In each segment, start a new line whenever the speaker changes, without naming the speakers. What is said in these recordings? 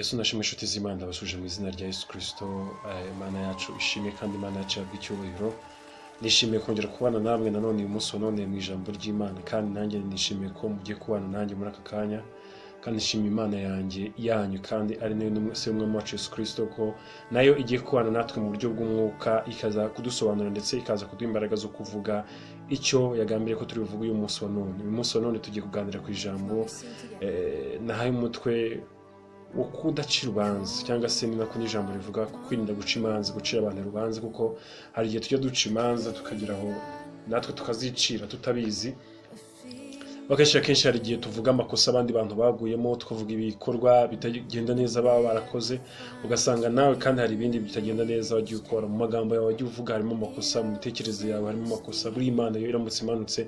Yesu nashimwe inshuti z'Imana ndabasuje mu izina rya Yesu Kristo. Imana yacu ishimwe kandi Imana yacu yabwa icyubahiro. Nishimiye kongera kubana namwe nanone uyu munsi none mu ijambo ry'Imana, kandi nanjye nishimiye ko mugiye kubana nanjye muri aka kanya, kandi nishimiye Imana yanyu kandi ari nayo n'umwami wacu Yesu Kristo ko nayo igiye kubana natwe mu buryo bw'umwuka, ikaza kudusobanura ndetse ikaza kuduha imbaraga zo kuvuga icyo yagambiriye ko turi buvuge uyu munsi wa none. Uyu munsi wa none tugiye kuganira ku ijambo nahaye umutwe wo kudacira urubanza, cyangwa se ni nako n'ijambo rivuga kwirinda guca imanza, gucira abantu urubanza, kuko hari igihe tujya duca imanza tukagira aho natwe tukazicira tutabizi. Kenshi hari igihe tuvuga amakosa abandi bantu baguyemo, tukavuga ibikorwa bitagenda neza baba barakoze, ugasanga nawe kandi hari ibindi bitagenda neza wagiye ukora. Mu magambo yawe wagiye uvuga harimo amakosa, mu mitekerereze yawe harimo amakosa. Buri Imana yo iramutse imanutse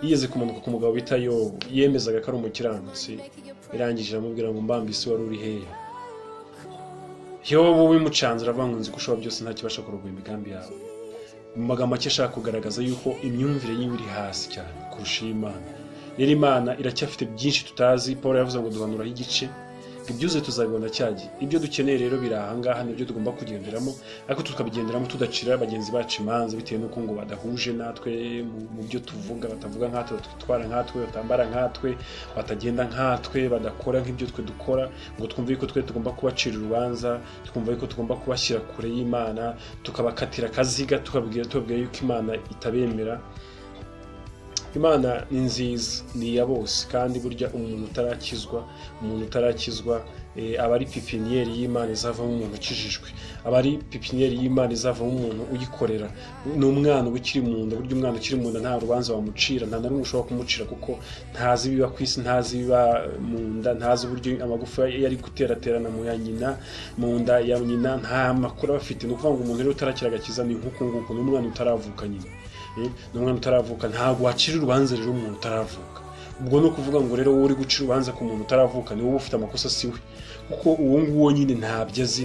yigeze kumanuka ku mugabo bita Yobu, yemezaga ko ari umukiranutsi, irangije iramubwira ngo mbambise wari uri hehe. Yobu wimucanze aravuga ngo nzi ko ushobora byose nta kibasha kurogoya imigambi yawe. Mu magambo make ashaka kugaragaza yuko imyumvire yiwe iri hasi cyane kurusha Imana. Rero Imana iracyafite byinshi tutazi. Paul yavuze ngo duhanuraho igice, ibyuze tuzabibona cyagiye. Ibyo dukeneye rero biri ahangaha, nibyo tugomba kugenderamo, ariko tukabigenderamo tudacira bagenzi bacu imanza bitewe n'uko ngo badahuje natwe mu byo tuvuga, batavuga nkatwe, batwitwara nkatwe, batambara nkatwe, batagenda nkatwe, badakora nk'ibyo twe dukora, ngo twumve yuko twe tugomba kubacira urubanza, twumva yuko tugomba kubashyira kure y'Imana, tukabakatira akaziga, tubabwira yuko Imana itabemera. Imana ni nziza, ni iya bose, kandi burya umuntu utarakizwa aba ari pipiniyeri y'Imana izavamo umuntu ukijijwe, aba ari pipiniyeri y'Imana izavamo umuntu uyikorera. Ni umwana uba ukiri mu nda, burya umwana ukiri mu nda nta rubanza wamucira, nta na rumwe ushobora kumucira, kuko ntazi ibiba ku isi, ntazi ibiba mu nda, ntazi uburyo amagufa yari guteraterana mu nda ya nyina, nta makuru aba afite. Ni ukuvuga ngo umuntu rero utarakira agakiza ni nk'uku nguku, ni umwana utaravuka nyine. N'umwana utaravuka ntabwo wacira urubanza rero umuntu utaravuka. Ubwo no kuvuga ngo rero wowe uri gucira urubanza ku muntu utaravuka ni wowe ufite amakosa siwe, kuko uwo nguwo nyine ntabyo azi.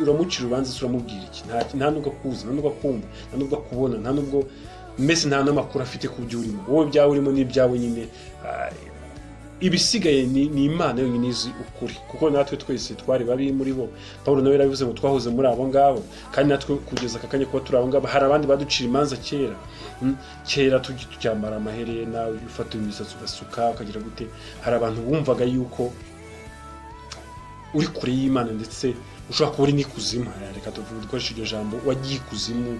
Uramucira urubanza uramubwira iki? Nta nubwo akuzi, nta nubwo akumva, nta nubwo akubona, nta nubwo mbese nta n'amakuru afite ku byo urimo. Wowe ibyawe urimo n'ibyawe nyine. Ibisigaye ni Imana yonyine izi ukuri, kuko natwe twese twari babi muri bo. Paulo nawe yarabivuze ngo twahoze muri abo ngabo, kandi natwe kugeza aka kanya kuba turi abo ngabo. Hari abandi baducira imanza kera tucyambara amaherena, ufata imisatsi ugasuka ukagira gute. Hari abantu bumvaga yuko uri kure y'Imana, ndetse ushobora kuba uri n'ikuzimu. Reka dukoreshe iryo jambo, wagiye ikuzimu,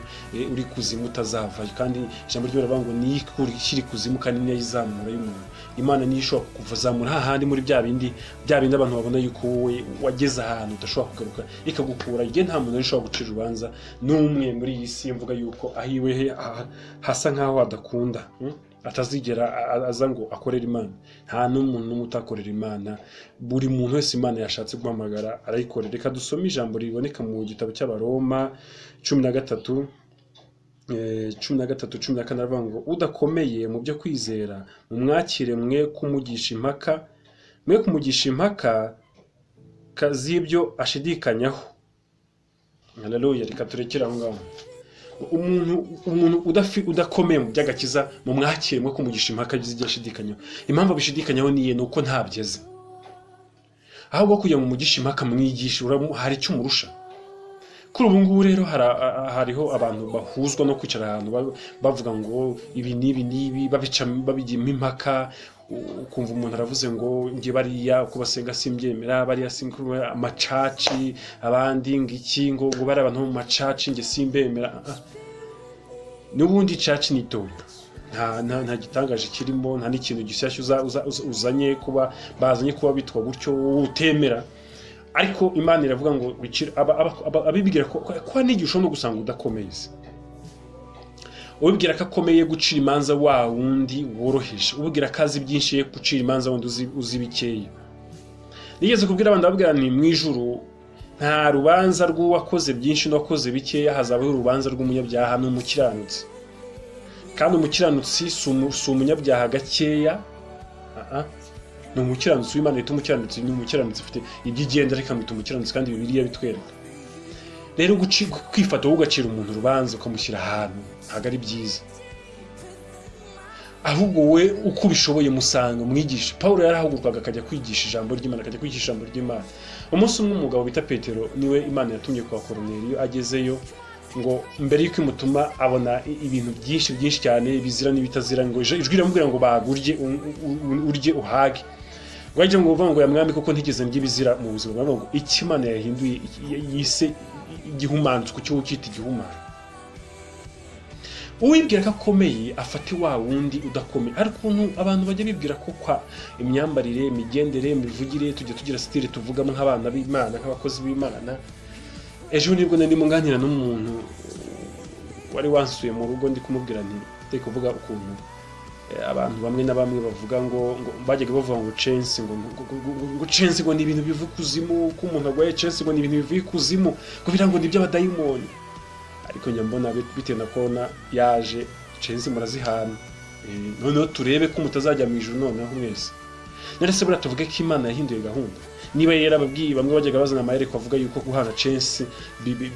uri kuzimu utazavayo. kandi ijambo ryo baravuga ngo ni ikiri kuzimu kandi niyo izamura y'umuntu. Imana niyo ishobora kukuvazamura hahandi muri bya bindi abantu babona yuko wowe wageze ahantu udashobora kugaruka, ikagukura. Igihe nta muntu ushobora gucira urubanza n'umwe muri iyi si, mvuga yuko ahiwe hasa nkaho adakunda, atazigera aza ngo akorera Imana. Nta n'umuntu n'umwe utakorera Imana. Buri muntu wese Imana yashatse guhamagara arayikorera. Reka dusome ijambo riboneka mu gitabo cy'Abaroma 13:14 aravuga ngo udakomeye mu byo kwizera mumwakire, mwe kumugisha impaka z'ibyo ashidikanyaho. Haleluya. Reka turekere aho ngaho. Umuntu udakomeye mu by'agakiza mumwakire, mwe kumugisha impaka z'ibyo ashidikanyaho. Impamvu abishidikanyaho ni uko ntabyeze. Ahubwo kujya mu mugisha impaka mwigisha, hari icyo umurusha. Kuri ubu ngubu rero hariho abantu bahuzwa no kwicara ahantu bavuga ngo ibi n'ibi babijyemo impaka. Ukumva umuntu aravuze ngo nge bariya uko basenga simbyemera, bariya amacaci, abandi ngiki ngo bari abantu mu macaci nge simbemera. N'ubundi caci ni itorero, nta gitangaje kirimo, nta n'ikintu gishyashya uzanye kuba bazanye kuba bitwa gutyo utemera. Ariko Imana iravuga ngo abibwira ko n'igisho no gusanga udakomeye. Ubibwira ko akomeye gucira imanza wa wundi woroheje, ubibwira ko azi byinshi ye gucira imanza wundi uzi bikeya. Nigeze kubwira abantu babwira ni mu ijuru nta rubanza rw'uwakoze byinshi n'uwakoze bikeya, hazabaho urubanza rw'umunyabyaha n'umukiranutsi. Kandi umukiranutsi si umunyabyaha gakeya, ni umukiranutsi w'Imana. Yita umukiranutsi, ni umukiranutsi ufite ibyigenda, reka mwita umukiranutsi, kandi Bibiliya bitwereka. Rero kwifata wowe ugacira umuntu urubanza ukamushyira ahantu ntabwo ari byiza. ahubwo we uko bishoboye musanga umwigisha. Pawulo yarahagurwaga akajya kwigisha ijambo ry'Imana, akajya kwigisha ijambo ry'Imana. Umunsi umwe umugabo bita Petero niwe Imana yatumye kwa Koruneliyo, agezeyo ngo mbere y'uko imutuma abona ibintu byinshi cyane bizira n'ibitazira, ngo ijwi riramubwira ngo bagurye urye uhage. Wagira ngo uvuga ngo ya mwami kuko ntigeze ndibizira mu buzima bwawe, ngo Imana yahinduye yise igihumanzo ku cyo ukita igihumano. Uwibwira ko akomeye afate wa wundi udakomeye. Ariko abantu bajya bibwira ko kwa imyambarire, imigendere, imivugire tujya tugira style tuvugamo nk'abana b'Imana, nk'abakozi b'Imana. Ejo nibwo nari munganira n'umuntu wari wansuye mu rugo, ndi kumubwira nti teke kuvuga ukuntu abantu bamwe na bamwe bavuga ngo bajyaga bavuga ngo chance ngo chance ngo ni ibintu bivuye kuzimu, ko umuntu agwaye chance ngo ni ibintu bivuye kuzimu, kugira ngo ni by'abadayimoni. Ariko nyambona bitewe na corona yaje chance murazihana. Noneho turebe ko mutazajya mu ijuru noneho mwese. Narese bura tuvuge ko Imana yahinduye gahunda. Niba yarababwiye bamwe bajyaga bazana amayere ko avuga yuko guhana chance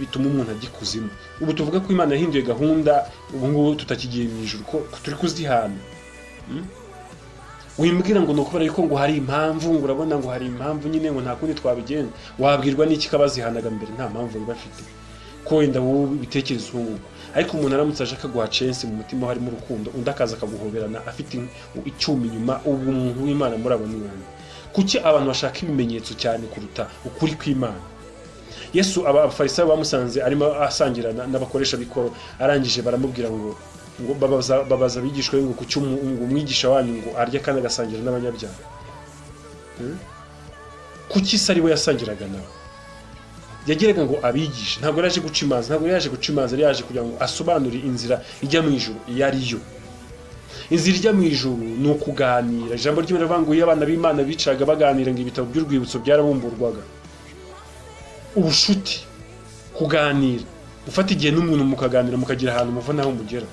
bituma umuntu agikuzimu. Ubu tuvuga ko Imana yahinduye gahunda, ubu ngubu tutakigiye mu ijuru ko turi kuzihana. Wimbwira ngo nokubara yuko ngo hari impamvu, ngo urabona ngo hari impamvu nyine ngo nta kundi twabigenda. Wabwirwa n'iki kabazihanaga mbere nta mpamvu bafite? Ko wenda wowe bitekereza ubu. Ariko umuntu aramutse aje akaguha chance mu mutima harimo urukundo, undi akaza akaguhoberana afite icyuma inyuma, ubu umuntu w'Imana murabona n'umuntu. Kuki abantu bashaka ibimenyetso cyane kuruta ukuri kw'Imana? Yesu abafarisayo bamusanze arimo asangira n'abakoresha bikoro, arangije baramubwira ngo babaza abigishwa ngo kuki umwigisha wanyu ngo arya kandi agasangira n'abanyabyaha. Kuki se ari we yasangiraga nabo? Yagiraga ngo abigishe, ntabwo yaje guca imanza, ntabwo yaje guca imanza, yaje kugira ngo asobanure inzira ijya mu ijuru yariyo. Inzira ijya mu ijuru ni ukuganira. Ijambo ry'Imana rivuga ngo iyo abana b'Imana bicaga baganira ngo ibitabo by'urwibutso byarabumburwaga. Ubushuti, kuganira, gufata igihe n'umuntu mukaganira, mukagira ahantu muva naho mugera.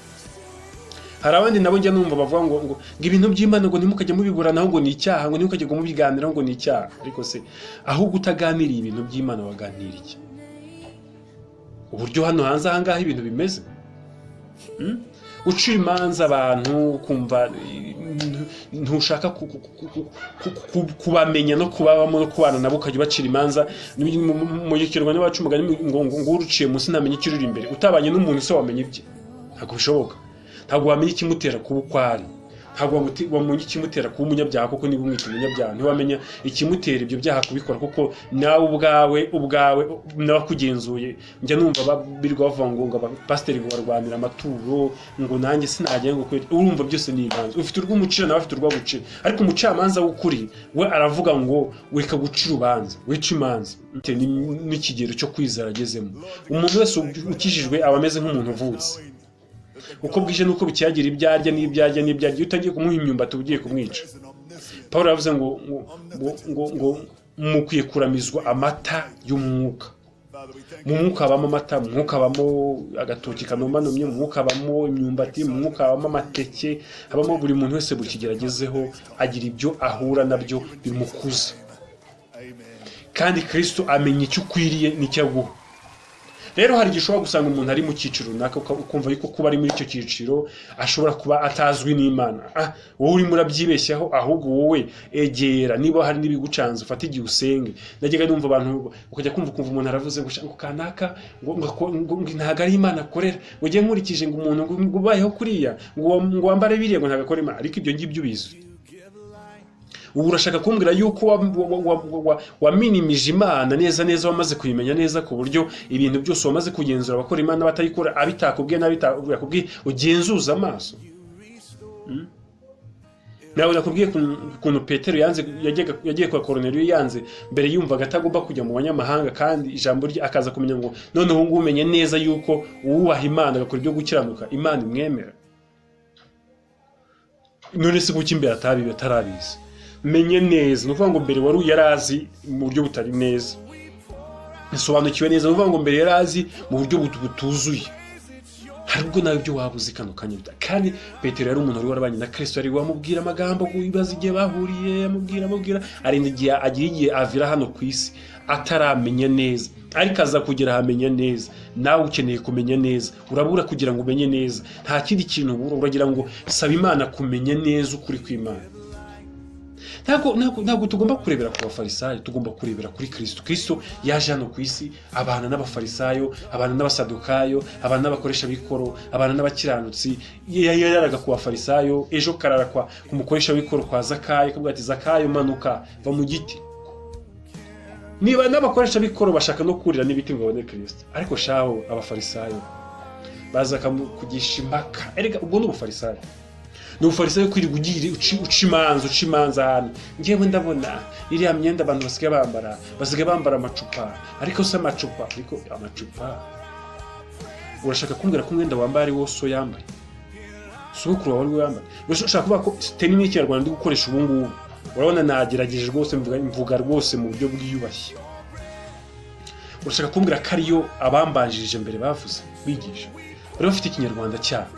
Hari abandi nabo njya numva bavuga ngo ibintu by'Imana ngo ntimukajye mubiburana ngo ni icyaha, ngo ntimukajye ngo mubiganira ngo ni icyaha. Ariko se aho gutaganiriye ibintu by'Imana waganira iki? Uburyo hano hanze ahangaha ibintu bimeze, ucira imanza abantu kumva ntushaka kubamenya no kubabamo no kubana nabo, ukajya bacira imanza mu gikirwa n'abacumugani ngo uruciye munsi namenye ikiruri imbere. Utabanye n'umuntu se wamenye ibye? Ntabwo bishoboka. Ntabwo wamenye ikimutera kuba ukwari, ntabwo wamenye ikimutera kuba umunyabyaha kuko niba umwita umunyabyaha. Ntiwamenya ikimutera ibyo byaha kubikora kuko nawe ubwawe n'abakugenzuye. Njya numva babirwa bavuga ngo abapasiteri ngo barwanira amaturo, ngo nanjye sinajya ngo kweri. Urumva byose ni ibanze. Ufite urw'umucira nawe afite urwagucira. Ariko umucamanza w'ukuri we aravuga ngo weka gucira ubanza, wica imanza n'ikigero cyo kwizera agezemo. Umuntu wese ukijijwe aba ameze nk'umuntu uvutse. Uko bwije nuko bikiyagira ibyarya n'ibyarya n'ibyarya, utagiye kumuha imyumbati ugiye kumwica. Pawulo yavuze ngo mukwiye kuramizwa amata y'umwuka. Mu mwuka habamo amata, mu mwuka habamo agatoki kanomanomye, mu mwuka habamo imyumbati, mu mwuka habamo amateke, habamo buri muntu wese buri kigeragezeho agira ibyo ahura nabyo bimukuza. Kandi Kristo amenya icyo ukwiriye n'icyo aguha. Rero hari gishobora gusanga umuntu ari mu cyiciro runaka ukumva yuko kuba ari muri icyo cyiciro ashobora kuba atazwi n'Imana. Wowe urimo urabyibeshyaho, ahubwo wowe egera. Niba hari n'ibigucanza ufate igihe usenge. Najyaga numva abantu ukajya kumva umuntu aravuze ngo kanaka ngo ntago ari Imana akorera, ngo giye nkurikije ngo umuntu ngo ubayeho kuriya ngo wambare biriya ngo ntago akora Imana. Ariko ibyo ngibyo ubizi. Ubu urashaka kumbwira yuko waminimije Imana neza wamaze kuyimenya neza ku buryo ibintu byose wamaze kugenzura abakora Imana batayikora, abitakubwiye n'abitakubwiye ugenzuza amaso. Nawe nakubwiye kuntu Petero yagiye kwa Koruneliyo yanze mbere, yumvaga atagomba kujya mu banyamahanga, kandi ijambo rye akaza kumenya ngo noneho ngo umenye neza yuko uwubaha Imana agakora ibyo gukiranuka Imana imwemera. None se kuki imbere atarabizi? Menye neza, nuvuga ngo mbere wari yarazi mu buryo butari neza, bisobanukiwe neza. Nuvuga ngo mbere yarazi mu buryo butuzuye. Hari ubwo nawe ibyo wabuze kano kanyuta. Kandi Petero yari umuntu wari warabanye na Kristo, ari wamubwira amagambo kubibaza igihe bahuriye, amubwira arinda igihe agira igihe avira hano ku isi ataramenya neza, ariko aza kugera ahamenya neza. Nawe ukeneye kumenya neza, urabura kugira ngo umenye neza. Nta kindi kintu ubura, uragira ngo saba Imana kumenya neza ukuri kw'Imana. Ntabwo tugomba kurebera ku bafarisayo, tugomba kurebera kuri Kristo. Kristo yaje hano ku isi abana n'abafarisayo, abana n'abasadukayo, abana n'abakoresha b'ikoro, abana n'abakiranutsi. Yaraga ku bafarisayo, ejo karara ku mukoresha w'ikoro kwa Zakayo, akavuga ati Zakayo manuka va mu giti. Niba n'abakoresha b'ikoro bashaka no kurira n'ibiti ngo babone Kristo, ariko shaho abafarisayo baza kugisha impaka. Erega ubwo n'ubufarisayo n'ubufarisayo kwiri gugire uca imanza hano. Ngewe ndabona iriya myenda abantu basigaye bambara amacupa, ariko se amacupa urashaka kumbwira ko umwenda wambaye ari wo so yambaye? Sukuru wawe ari yambaye? Urashaka kuvuga ko teni n'ikinyarwanda ndi gukoresha ubu ngubu? Urabona nagerageje rwose, mvuga rwose mu buryo bwiyubashye. Urashaka kumbwira ko ariyo abambanjirije mbere bavuze bigisha? Bari bafite ikinyarwanda cyabo.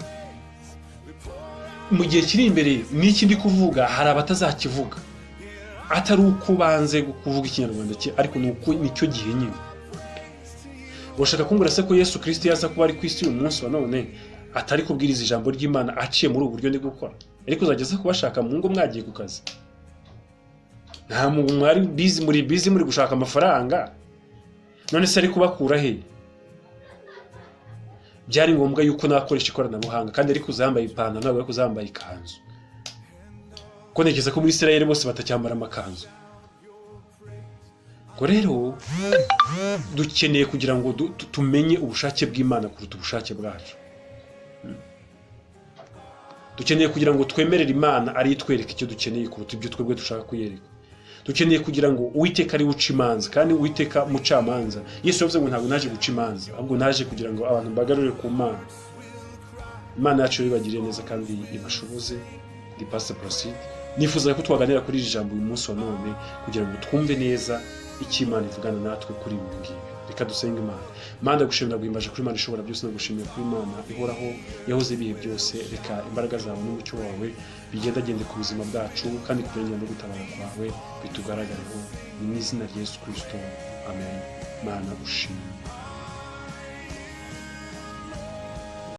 Mu gihe kiri imbere n'iki ndi kuvuga hari abatazakivuga, atari uko banze kuvuga ikinyarwanda cye, ariko nicyo gihe nyine. Urashaka kumbwira se ko Yesu Kristo yaza kuba ari ku isi uyu munsi wa none atari kubwiriza ijambo ry'Imana aciye muri ubu buryo ndi gukora? Ariko uzageza kubashaka mu ngo mwagiye ku kazi, nta muntu mwari busy muri gushaka amafaranga, none se ari kubakura he? Byari ngombwa yuko nakoresha ikoranabuhanga, kandi ariko uzambaye ipantaro ntabwo ariko uzambaye ikanzu. Ko ntekereza ko muri Israel bose batacyambara amakanzu. Ko rero dukeneye kugira ngo tumenye ubushake bw'Imana kuruta ubushake bwacu. Dukeneye kugira ngo twemerere Imana ari itwereka icyo dukeneye kuruta ibyo twebwe dushaka kuyereka. Dukeneye kugira ngo Uwiteka ari uca imanza, kandi Uwiteka mucamanza. Yesu yavuze ngo ntabwo naje guca imanza, ahubwo naje kugira ngo abantu bagarure ku Mana. Imana yacu ibagirire neza kandi ibashoboze. Ndi Pastor Prosid. Nifuza ko twaganira kuri iri jambo uyu munsi wa none kugira ngo twumve neza icyo Imana ivugana natwe kuri ibi ngibi. Reka dusenge Imana. Mana gushimira guhimbaje kuri Imana ishobora byose, no gushimira kuri Imana ihoraho yahoze ibihe byose. Reka imbaraga zawe n'umucyo wawe bigendagende ku buzima bwacu, kandi kurengera no gutabara kwawe bitugaragareho mu izina rya Yesu Kristo. Amen. Mana ushimire.